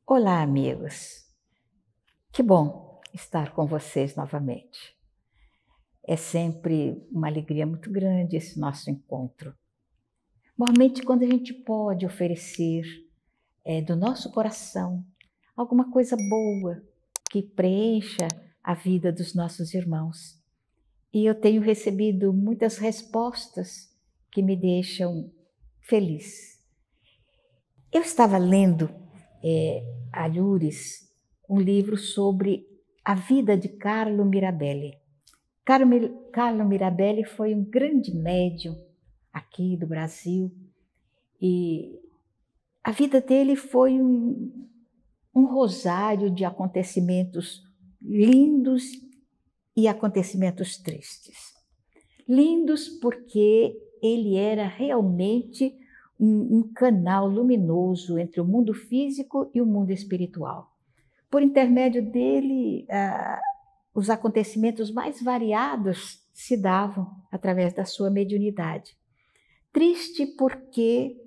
Olá, amigos. Que bom estar com vocês novamente. É sempre uma alegria muito grande esse nosso encontro. Normalmente, quando a gente pode oferecer do nosso coração alguma coisa boa que preencha a vida dos nossos irmãos. E eu tenho recebido muitas respostas que me deixam feliz. Eu estava lendo Alhures, um livro sobre a vida de Carlo Mirabelli. Carlo Mirabelli foi um grande médium aqui do Brasil e a vida dele foi um rosário de acontecimentos lindos e acontecimentos tristes. Lindos porque ele era realmente um canal luminoso entre o mundo físico e o mundo espiritual. Por intermédio dele, os acontecimentos mais variados se davam através da sua mediunidade. Triste porque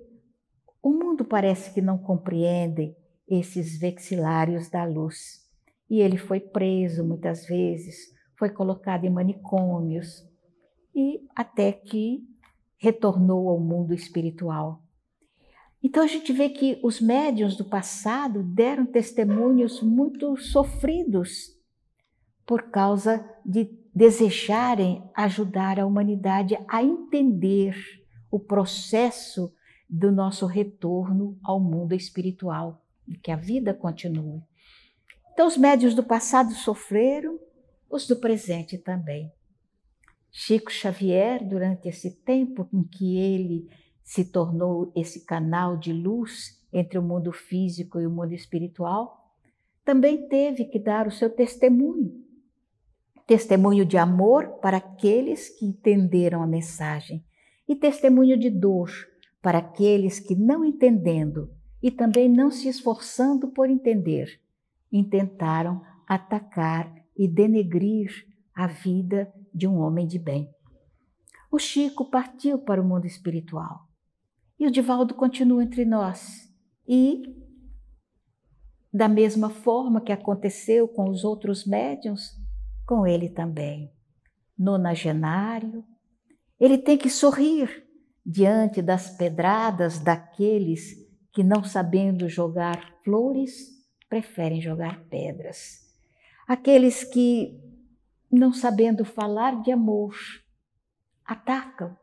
o mundo parece que não compreende esses vexilários da luz. E ele foi preso muitas vezes, foi colocado em manicômios e até que retornou ao mundo espiritual. Então a gente vê que os médiuns do passado deram testemunhos muito sofridos por causa de desejarem ajudar a humanidade a entender o processo do nosso retorno ao mundo espiritual, e que a vida continue. Então os médiuns do passado sofreram, os do presente também. Chico Xavier, durante esse tempo em que ele se tornou esse canal de luz entre o mundo físico e o mundo espiritual, também teve que dar o seu testemunho. Testemunho de amor para aqueles que entenderam a mensagem e testemunho de dor para aqueles que, não entendendo e também não se esforçando por entender, intentaram atacar e denegrir a vida de um homem de bem. O Chico partiu para o mundo espiritual e o Divaldo continua entre nós. E, da mesma forma que aconteceu com os outros médiuns, com ele também. Nonagenário, ele tem que sorrir diante das pedradas daqueles que, não sabendo jogar flores, preferem jogar pedras. Aqueles que, não sabendo falar de amor, atacam,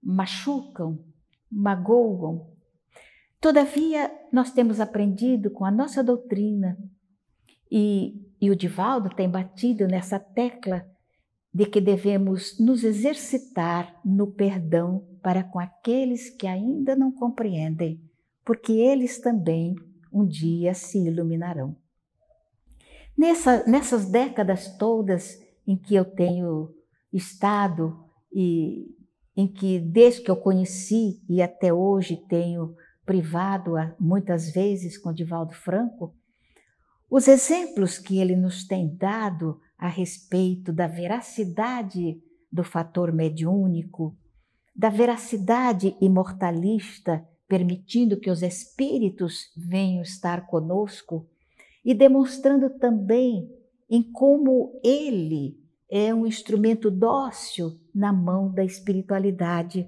machucam, magoam. Todavia, nós temos aprendido com a nossa doutrina, e o Divaldo tem batido nessa tecla de que devemos nos exercitar no perdão para com aqueles que ainda não compreendem, porque eles também um dia se iluminarão. Nessas décadas todas em que eu tenho estado e em que, desde que eu conheci e até hoje tenho privado muitas vezes com Divaldo Franco, os exemplos que ele nos tem dado a respeito da veracidade do fator mediúnico, da veracidade imortalista, permitindo que os espíritos venham estar conosco, e demonstrando também em como ele é um instrumento dócil na mão da espiritualidade.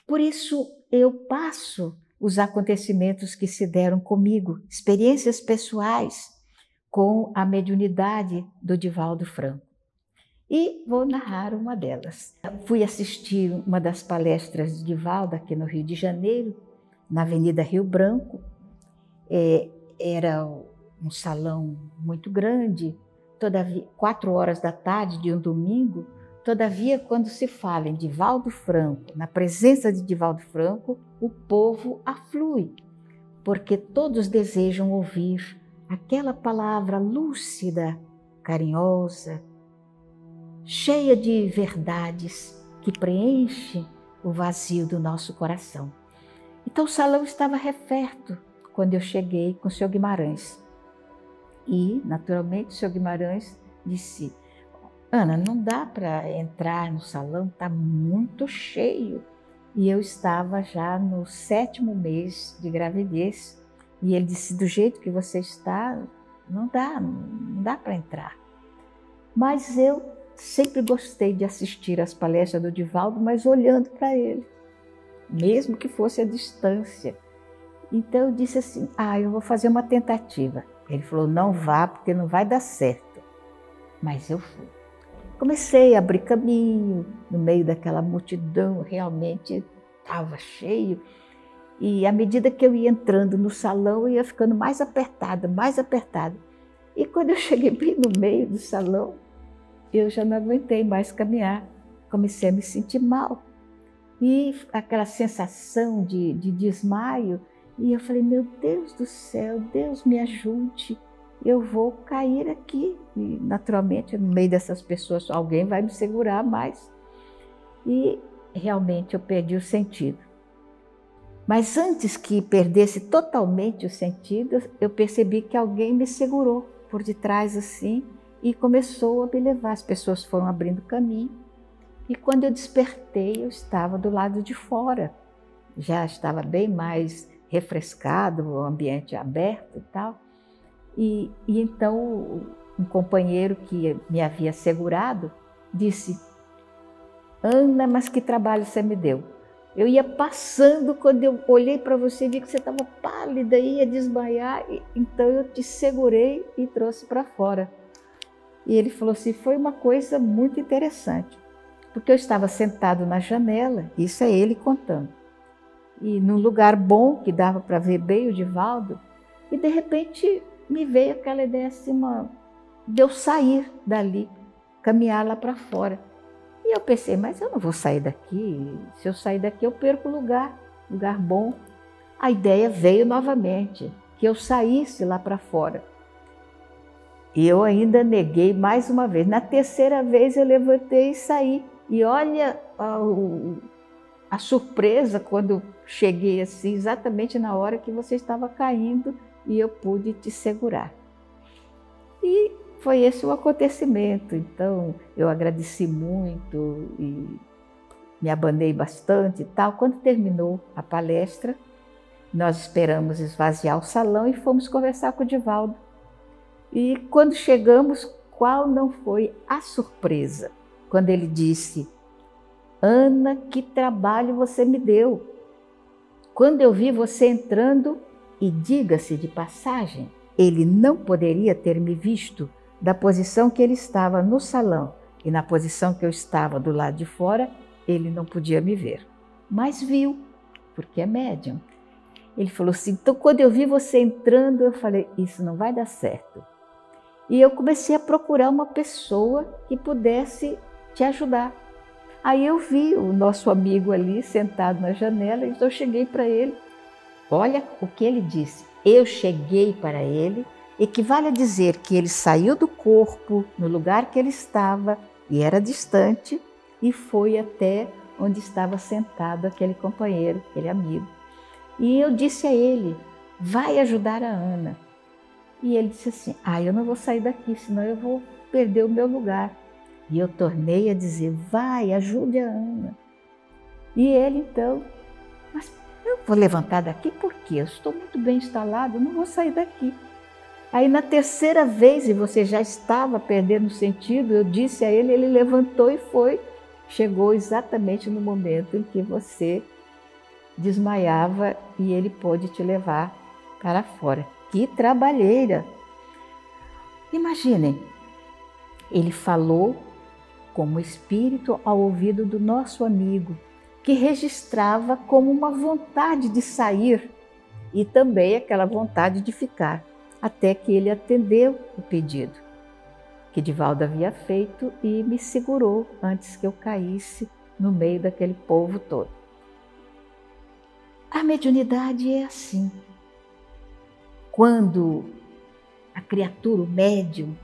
Por isso eu passo os acontecimentos que se deram comigo, experiências pessoais com a mediunidade do Divaldo Franco. E vou narrar uma delas. Fui assistir uma das palestras de Divaldo aqui no Rio de Janeiro, na Avenida Rio Branco. Era um salão muito grande, 4 horas da tarde de um domingo. Todavia, quando se fala em Divaldo Franco, na presença de Divaldo Franco, o povo aflui, porque todos desejam ouvir aquela palavra lúcida, carinhosa, cheia de verdades que preenche o vazio do nosso coração. Então o salão estava referto quando eu cheguei com o Sr. Guimarães. E, naturalmente, o Sr. Guimarães disse: Ana, não dá para entrar no salão, está muito cheio. E eu estava já no 7º mês de gravidez E ele disse, do jeito que você está, não dá para entrar. Mas eu sempre gostei de assistir às palestras do Divaldo, mas olhando para ele, mesmo que fosse à distância. Então eu disse assim, eu vou fazer uma tentativa. Ele falou, não vá, porque não vai dar certo. Mas eu fui. Comecei a abrir caminho no meio daquela multidão, realmente estava cheio. E à medida que eu ia entrando no salão, eu ia ficando mais apertada, mais apertada. E quando eu cheguei bem no meio do salão, eu já não aguentei mais caminhar. Comecei a me sentir mal. E aquela sensação de desmaio. E eu falei, meu Deus do céu, Deus me ajude. Eu vou cair aqui. E naturalmente, no meio dessas pessoas, alguém vai me segurar mais. E realmente eu perdi o sentido. Mas antes que perdesse totalmente o sentido, eu percebi que alguém me segurou por detrás assim e começou a me levar. As pessoas foram abrindo caminho e quando eu despertei, eu estava do lado de fora. Já estava bem mais refrescado, o ambiente aberto e tal. E então um companheiro que me havia segurado disse, Ana, mas que trabalho você me deu. Eu ia passando, quando eu olhei para você e vi que você estava pálida, ia desmaiar, então eu te segurei e trouxe para fora. E ele falou assim, foi uma coisa muito interessante, porque eu estava sentado na janela, isso é ele contando, e num lugar bom, que dava para ver bem o Divaldo, e de repente me veio aquela ideia assim, de eu sair dali, caminhar lá para fora. E eu pensei, mas eu não vou sair daqui, se eu sair daqui eu perco o lugar bom. A ideia veio novamente, que eu saísse lá para fora. E eu ainda neguei mais uma vez. Na terceira vez eu levantei e saí. E olha a surpresa quando cheguei assim, exatamente na hora que você estava caindo e eu pude te segurar. E foi esse o acontecimento. Então eu agradeci muito e me abanei bastante e tal. Quando terminou a palestra, nós esperamos esvaziar o salão e fomos conversar com o Divaldo. E quando chegamos, qual não foi a surpresa? Quando ele disse, Ana, que trabalho você me deu. Quando eu vi você entrando, e diga-se de passagem, ele não poderia ter me visto da posição que ele estava no salão e na posição que eu estava do lado de fora, ele não podia me ver. Mas viu, porque é médium. Ele falou assim, então quando eu vi você entrando, eu falei, isso não vai dar certo. E eu comecei a procurar uma pessoa que pudesse te ajudar. Aí eu vi o nosso amigo ali sentado na janela, então eu cheguei para ele. Olha o que ele disse. Eu cheguei para ele, equivale a dizer que ele saiu do corpo, no lugar que ele estava, e era distante, e foi até onde estava sentado aquele companheiro, aquele amigo. E eu disse a ele, vai ajudar a Ana. E ele disse assim, eu não vou sair daqui, senão eu vou perder o meu lugar. E eu tornei a dizer, vai, ajude a Ana. E ele então, mas eu vou levantar daqui por quê? Eu estou muito bem instalado, eu não vou sair daqui. Aí na terceira vez, e você já estava perdendo o sentido, eu disse a ele, ele levantou e foi. Chegou exatamente no momento em que você desmaiava e ele pôde te levar para fora. Que trabalheira! Imaginem, ele falou como espírito ao ouvido do nosso amigo, que registrava como uma vontade de sair e também aquela vontade de ficar, até que ele atendeu o pedido que Divaldo havia feito e me segurou antes que eu caísse no meio daquele povo todo. A mediunidade é assim. Quando a criatura, o médium,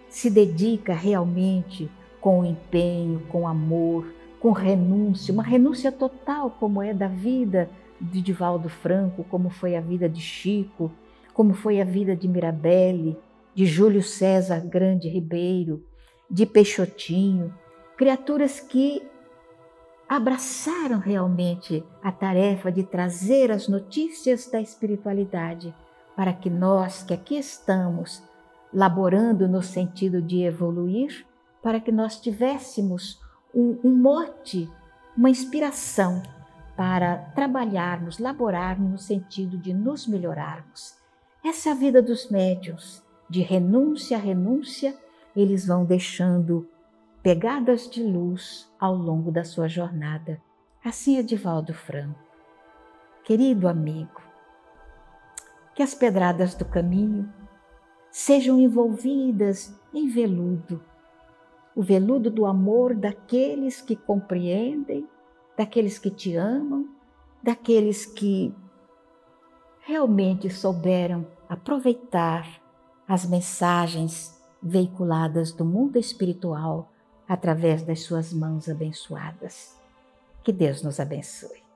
se dedica realmente com empenho, com amor, com renúncia, uma renúncia total, como é da vida de Divaldo Franco, como foi a vida de Chico, como foi a vida de Mirabelle, de Júlio César Grande Ribeiro, de Peixotinho, criaturas que abraçaram realmente a tarefa de trazer as notícias da espiritualidade para que nós que aqui estamos, laborando no sentido de evoluir, para que nós tivéssemos um mote, uma inspiração para trabalharmos, laborarmos no sentido de nos melhorarmos. Essa é a vida dos médiuns, de renúncia a renúncia, eles vão deixando pegadas de luz ao longo da sua jornada. Assim é Divaldo Franco. Querido amigo, que as pedradas do caminho sejam envolvidas em veludo, o veludo do amor daqueles que compreendem, daqueles que te amam, daqueles que realmente souberam aproveitar as mensagens veiculadas do mundo espiritual através das suas mãos abençoadas. Que Deus nos abençoe.